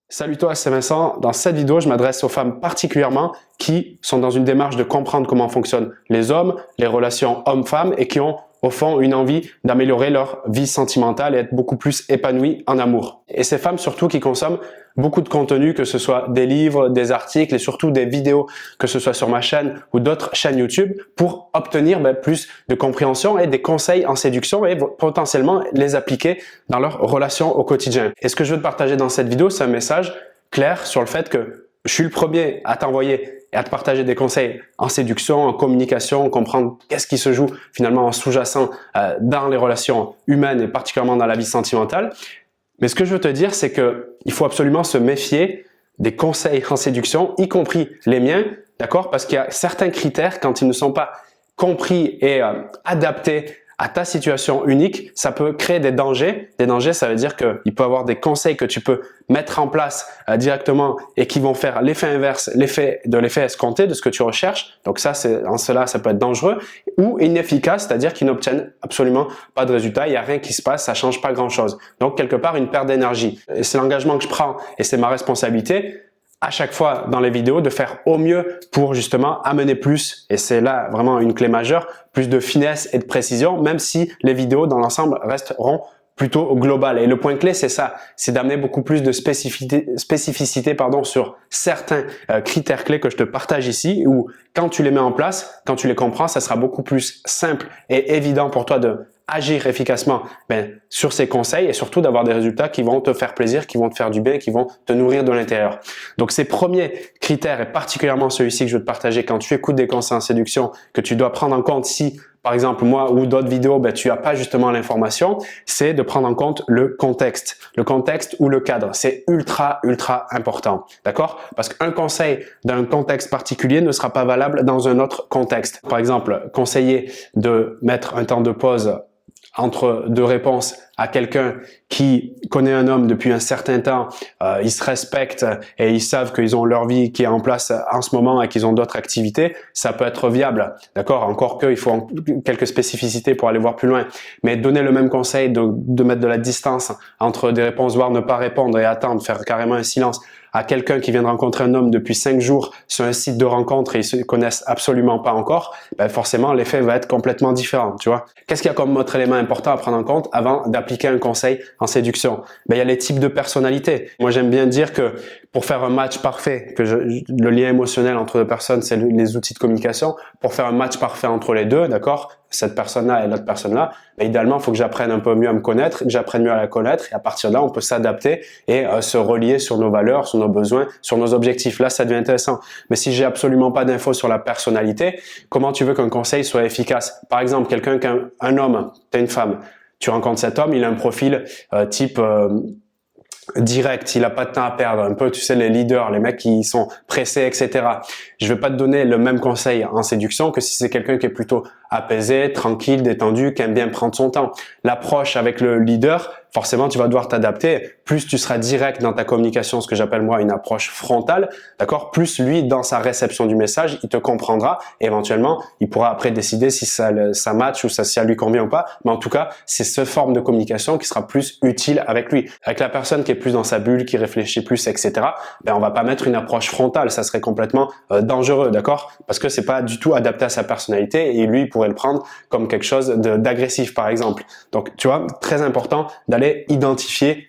Salut toi, c'est Vincent. Dans cette vidéo, je m'adresse aux femmes particulièrement qui sont dans une démarche de comprendre comment fonctionnent les hommes, les relations hommes-femmes et qui ont au fond une envie d'améliorer leur vie sentimentale et être beaucoup plus épanouies en amour. Et ces femmes surtout qui consomment beaucoup de contenu, que ce soit des livres, des articles et surtout des vidéos, que ce soit sur ma chaîne ou d'autres chaînes YouTube, pour obtenir plus de compréhension et des conseils en séduction et potentiellement les appliquer dans leurs relations au quotidien. Et ce que je veux te partager dans cette vidéo, c'est un message clair sur le fait que je suis le premier à t'envoyer et à te partager des conseils en séduction, en communication, comprendre qu'est-ce qui se joue finalement en sous-jacent dans les relations humaines et particulièrement dans la vie sentimentale. Mais ce que je veux te dire, c'est qu'il faut absolument se méfier des conseils en séduction, y compris les miens, d'accord? Parce qu'il y a certains critères, quand ils ne sont pas compris et adaptés à ta situation unique, ça peut créer des dangers. Des dangers, ça veut dire qu'il peut y avoir des conseils que tu peux mettre en place directement et qui vont faire l'effet inverse, l'effet escompté de ce que tu recherches. Donc ça, en cela, ça peut être dangereux ou inefficace, c'est-à-dire qu'ils n'obtiennent absolument pas de résultat. Il n'y a rien qui se passe, ça change pas grand-chose. Donc quelque part, une perte d'énergie. Et c'est l'engagement que je prends et c'est ma responsabilité à chaque fois dans les vidéos de faire au mieux pour justement amener plus, et c'est là vraiment une clé majeure, plus de finesse et de précision, même si les vidéos dans l'ensemble resteront plutôt globales. Et le point clé, c'est ça, c'est d'amener beaucoup plus de spécificité sur certains critères clés que je te partage ici, où quand tu les mets en place, quand tu les comprends, ça sera beaucoup plus simple et évident pour toi de agir efficacement sur ces conseils et surtout d'avoir des résultats qui vont te faire plaisir, qui vont te faire du bien, qui vont te nourrir de l'intérieur. Donc ces premiers critères et particulièrement celui-ci que je veux te partager quand tu écoutes des conseils en séduction que tu dois prendre en compte si par exemple moi ou d'autres vidéos tu n'as pas justement l'information, c'est de prendre en compte le contexte ou le cadre. C'est ultra important, d'accord? Parce qu'un conseil d'un contexte particulier ne sera pas valable dans un autre contexte. Par exemple, conseiller de mettre un temps de pause entre deux réponses à quelqu'un qui connaît un homme depuis un certain temps, ils se respectent et ils savent qu'ils ont leur vie qui est en place en ce moment et qu'ils ont d'autres activités, ça peut être viable, d'accord? Encore qu'il faut quelques spécificités pour aller voir plus loin. Mais donner le même conseil de mettre de la distance entre des réponses, voire ne pas répondre et attendre, faire carrément un silence, à quelqu'un qui vient de rencontrer un homme depuis 5 jours sur un site de rencontre et ils se connaissent absolument pas encore, forcément l'effet va être complètement différent, tu vois. Qu'est-ce qu'il y a comme autre élément important à prendre en compte avant d'appliquer un conseil en séduction? Il y a les types de personnalités. Moi, j'aime bien dire que pour faire un match parfait, le lien émotionnel entre deux personnes, c'est les outils de communication. Pour faire un match parfait entre les deux, d'accord, cette personne-là et l'autre personne-là, idéalement, il faut que j'apprenne un peu mieux à me connaître, que j'apprenne mieux à la connaître et à partir de là, on peut s'adapter et se relier sur nos valeurs, sur nos besoins, sur nos objectifs. Là, ça devient intéressant. Mais si j'ai absolument pas d'infos sur la personnalité, comment tu veux qu'un conseil soit efficace? Par exemple, un homme, t'es une femme, tu rencontres cet homme, il a un profil type direct, il a pas de temps à perdre, un peu, tu sais, les leaders, les mecs qui sont pressés, etc. Je vais pas te donner le même conseil en séduction que si c'est quelqu'un qui est plutôt apaisé, tranquille, détendu, qui aime bien prendre son temps. L'approche avec le leader, forcément, tu vas devoir t'adapter. Plus tu seras direct dans ta communication, ce que j'appelle moi une approche frontale, d'accord? Plus lui, dans sa réception du message, il te comprendra et éventuellement, il pourra après décider si ça match ou si ça lui convient ou pas. Mais en tout cas, c'est cette forme de communication qui sera plus utile avec lui. Avec la personne qui est plus dans sa bulle, qui réfléchit plus, etc., on va pas mettre une approche frontale. Ça serait complètement dangereux, d'accord? Parce que c'est pas du tout adapté à sa personnalité et lui, il pourrait le prendre comme quelque chose d'agressif, par exemple. Donc, tu vois, très important d'aller identifier,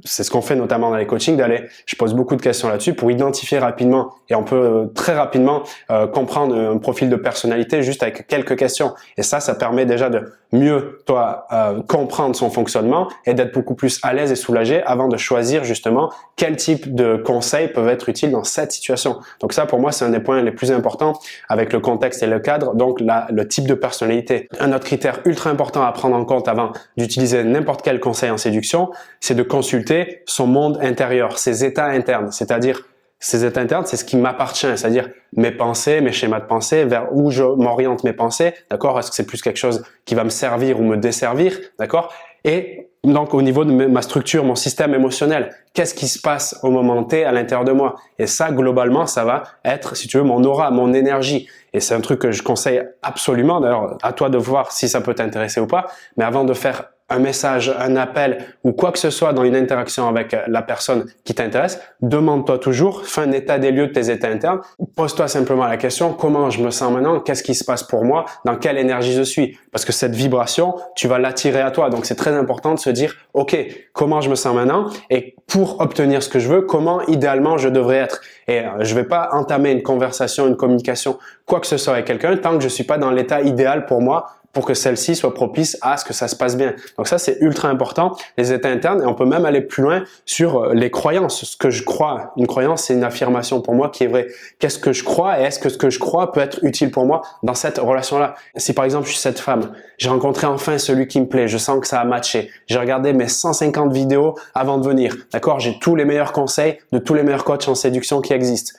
c'est ce qu'on fait notamment dans les coachings, je pose beaucoup de questions là-dessus pour identifier rapidement et on peut très rapidement comprendre un profil de personnalité juste avec quelques questions. Et ça permet déjà de mieux, toi, comprendre son fonctionnement et d'être beaucoup plus à l'aise et soulagé avant de choisir justement quel type de conseils peuvent être utiles dans cette situation. Donc ça, pour moi, c'est un des points les plus importants avec le contexte et le cadre, donc le type de personnalité. Un autre critère ultra important à prendre en compte avant d'utiliser n'importe quel conseil en séduction, c'est de consulter son monde intérieur, ses états internes, c'est-à-dire ces états internes, c'est ce qui m'appartient, c'est-à-dire mes pensées, mes schémas de pensée, vers où je m'oriente mes pensées, d'accord? Est-ce que c'est plus quelque chose qui va me servir ou me desservir, d'accord? Et donc au niveau de ma structure, mon système émotionnel, qu'est-ce qui se passe au moment T à l'intérieur de moi? Et ça, globalement, ça va être, si tu veux, mon aura, mon énergie. Et c'est un truc que je conseille absolument, d'ailleurs, à toi de voir si ça peut t'intéresser ou pas. Mais avant de faire un message, un appel ou quoi que ce soit dans une interaction avec la personne qui t'intéresse, demande-toi toujours, fais un état des lieux de tes états internes, pose-toi simplement la question, comment je me sens maintenant, qu'est-ce qui se passe pour moi, dans quelle énergie je suis, parce que cette vibration, tu vas l'attirer à toi, donc c'est très important de se dire, ok, comment je me sens maintenant et pour obtenir ce que je veux, comment idéalement je devrais être. Et je vais pas entamer une conversation, une communication, quoi que ce soit avec quelqu'un tant que je suis pas dans l'état idéal pour moi, pour que celle-ci soit propice à ce que ça se passe bien. Donc ça, c'est ultra important, les états internes, et on peut même aller plus loin sur les croyances, ce que je crois. Une croyance, c'est une affirmation pour moi qui est vraie. Qu'est-ce que je crois et est-ce que ce que je crois peut être utile pour moi dans cette relation-là? Si par exemple, je suis cette femme, j'ai rencontré enfin celui qui me plaît, je sens que ça a matché, j'ai regardé mes 150 vidéos avant de venir, d'accord? J'ai tous les meilleurs conseils de tous les meilleurs coachs en séduction qui existent.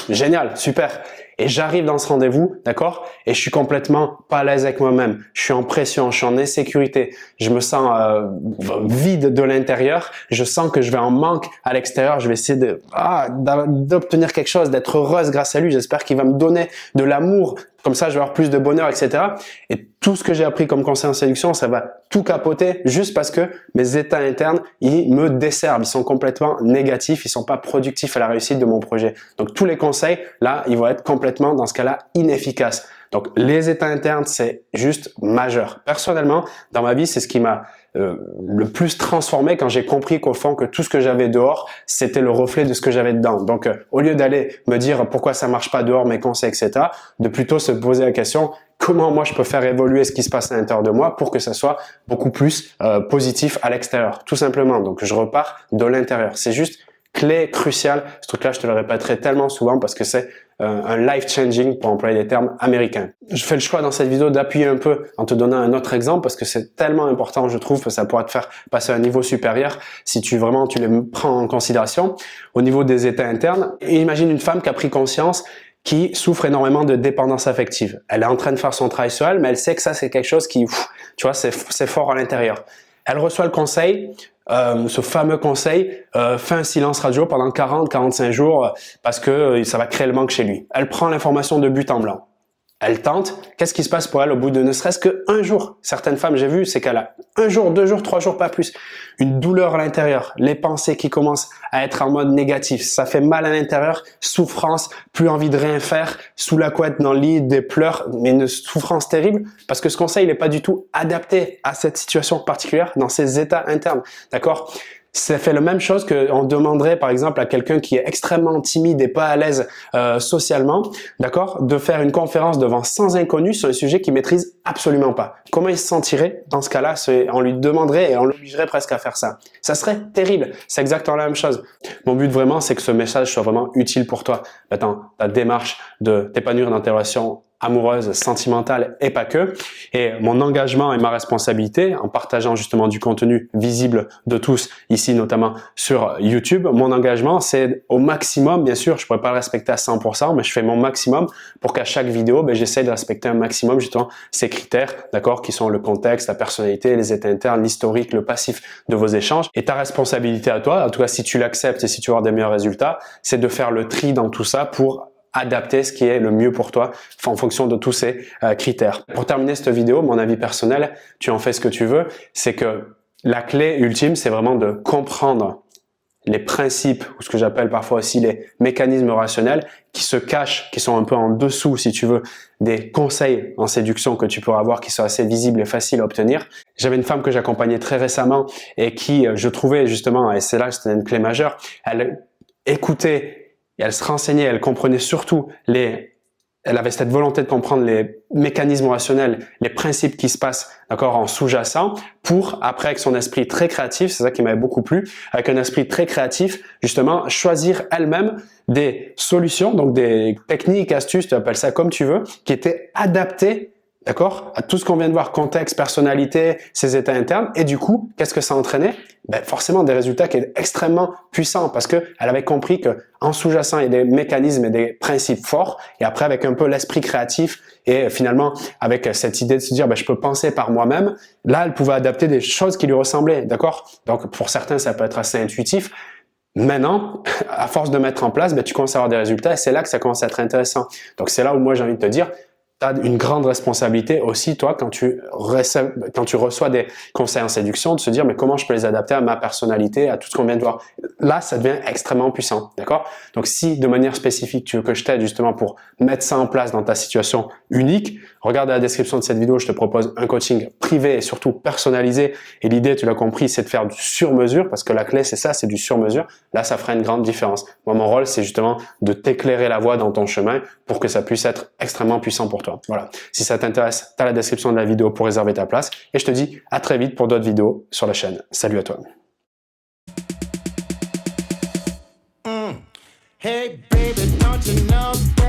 Génial, super. Et j'arrive dans ce rendez-vous, d'accord? Et je suis complètement pas à l'aise avec moi-même. Je suis en pression, je suis en insécurité. Je me sens vide de l'intérieur. Je sens que je vais en manque à l'extérieur. Je vais essayer d'obtenir quelque chose, d'être heureuse grâce à lui. J'espère qu'il va me donner de l'amour. Comme ça, je vais avoir plus de bonheur, etc. Et tout ce que j'ai appris comme conseil en séduction, ça va tout capoter juste parce que mes états internes, ils me desservent. Ils sont complètement négatifs. Ils sont pas productifs à la réussite de mon projet. Donc, tous les conseils, là, ils vont être complètement, dans ce cas-là, inefficaces. Donc, les états internes, c'est juste majeur. Personnellement, dans ma vie, c'est ce qui m'a le plus transformé quand j'ai compris qu'au fond, que tout ce que j'avais dehors, c'était le reflet de ce que j'avais dedans. Donc, au lieu d'aller me dire pourquoi ça marche pas dehors, mes conseils, etc., de plutôt se poser la question, comment moi je peux faire évoluer ce qui se passe à l'intérieur de moi pour que ça soit beaucoup plus positif à l'extérieur, tout simplement. Donc, je repars de l'intérieur. C'est juste clé cruciale. Ce truc-là, je te le répéterai tellement souvent parce que c'est un life-changing pour employer des termes américains. Je fais le choix dans cette vidéo d'appuyer un peu en te donnant un autre exemple parce que c'est tellement important, je trouve, que ça pourra te faire passer à un niveau supérieur si tu les prends en considération au niveau des états internes. Et imagine une femme qui a pris conscience qui souffre énormément de dépendance affective. Elle est en train de faire son travail sur elle, mais elle sait que ça, c'est quelque chose qui, tu vois, c'est fort à l'intérieur. Elle reçoit le conseil, ce fameux conseil, fais un silence radio pendant 40-45 jours parce que ça va créer le manque chez lui. Elle prend l'information de but en blanc. Elle tente. Qu'est-ce qui se passe pour elle au bout de ne serait-ce qu'un jour? Certaines femmes, j'ai vu, c'est qu'elle a 1 jour, 2 jours, 3 jours, pas plus. Une douleur à l'intérieur, les pensées qui commencent à être en mode négatif. Ça fait mal à l'intérieur, souffrance, plus envie de rien faire, sous la couette, dans le lit, des pleurs, mais une souffrance terrible parce que ce conseil n'est pas du tout adapté à cette situation particulière dans ses états internes. D'accord? Ça fait la même chose qu'on demanderait par exemple à quelqu'un qui est extrêmement timide et pas à l'aise socialement, d'accord, de faire une conférence devant 100 inconnus sur un sujet qu'il maîtrise absolument pas. Comment il se sentirait dans ce cas-là? On lui demanderait et on l'obligerait presque à faire ça. Ça serait terrible. C'est exactement la même chose. Mon but vraiment, c'est que ce message soit vraiment utile pour toi dans ta démarche de t'épanouir dans tes relations amoureuse, sentimentale et pas que. Et mon engagement et ma responsabilité en partageant justement du contenu visible de tous, ici notamment sur YouTube, mon engagement c'est au maximum, bien sûr, je pourrais pas le respecter à 100%, mais je fais mon maximum pour qu'à chaque vidéo, j'essaie de respecter un maximum justement ces critères, d'accord, qui sont le contexte, la personnalité, les états internes, l'historique, le passif de vos échanges. Et ta responsabilité à toi, en tout cas si tu l'acceptes et si tu veux avoir des meilleurs résultats, c'est de faire le tri dans tout ça pour adapter ce qui est le mieux pour toi en fonction de tous ces critères. Pour terminer cette vidéo, mon avis personnel, tu en fais ce que tu veux, c'est que la clé ultime, c'est vraiment de comprendre les principes, ou ce que j'appelle parfois aussi les mécanismes rationnels, qui se cachent, qui sont un peu en dessous, si tu veux, des conseils en séduction que tu pourras avoir, qui sont assez visibles et faciles à obtenir. J'avais une femme que j'accompagnais très récemment et qui, je trouvais justement, et c'est là que c'était une clé majeure, elle écoutait et elle se renseignait, elle comprenait surtout elle avait cette volonté de comprendre les mécanismes rationnels, les principes qui se passent, d'accord, en sous-jacent, pour, après, avec son esprit très créatif, c'est ça qui m'avait beaucoup plu, avec un esprit très créatif, justement, choisir elle-même des solutions, donc des techniques, astuces, tu appelles ça comme tu veux, qui étaient adaptées, d'accord, à tout ce qu'on vient de voir, contexte, personnalité, ses états internes, et du coup, qu'est-ce que ça entraînait? Forcément des résultats qui étaient extrêmement puissants parce que elle avait compris que en sous-jacent il y a des mécanismes et des principes forts, et après avec un peu l'esprit créatif et finalement avec cette idée de se dire je peux penser par moi-même, là elle pouvait adapter des choses qui lui ressemblaient, d'accord? Donc pour certains ça peut être assez intuitif. Maintenant, à force de mettre en place, tu commences à avoir des résultats et c'est là que ça commence à être intéressant. Donc c'est là où moi j'ai envie de te dire, tu as une grande responsabilité aussi, toi, quand tu reçois des conseils en séduction, de se dire, mais comment je peux les adapter à ma personnalité, à tout ce qu'on vient de voir. Là, ça devient extrêmement puissant, d'accord? Donc, si de manière spécifique, tu veux que je t'aide justement pour mettre ça en place dans ta situation unique, regarde la description de cette vidéo, je te propose un coaching privé et surtout personnalisé. Et l'idée, tu l'as compris, c'est de faire du sur-mesure, parce que la clé, c'est ça, c'est du sur-mesure. Là, ça fera une grande différence. Moi, mon rôle, c'est justement de t'éclairer la voie dans ton chemin pour que ça puisse être extrêmement puissant pour toi. Voilà. Si ça t'intéresse, tu as la description de la vidéo pour réserver ta place. Et je te dis à très vite pour d'autres vidéos sur la chaîne. Salut à toi. Hey baby, don't you know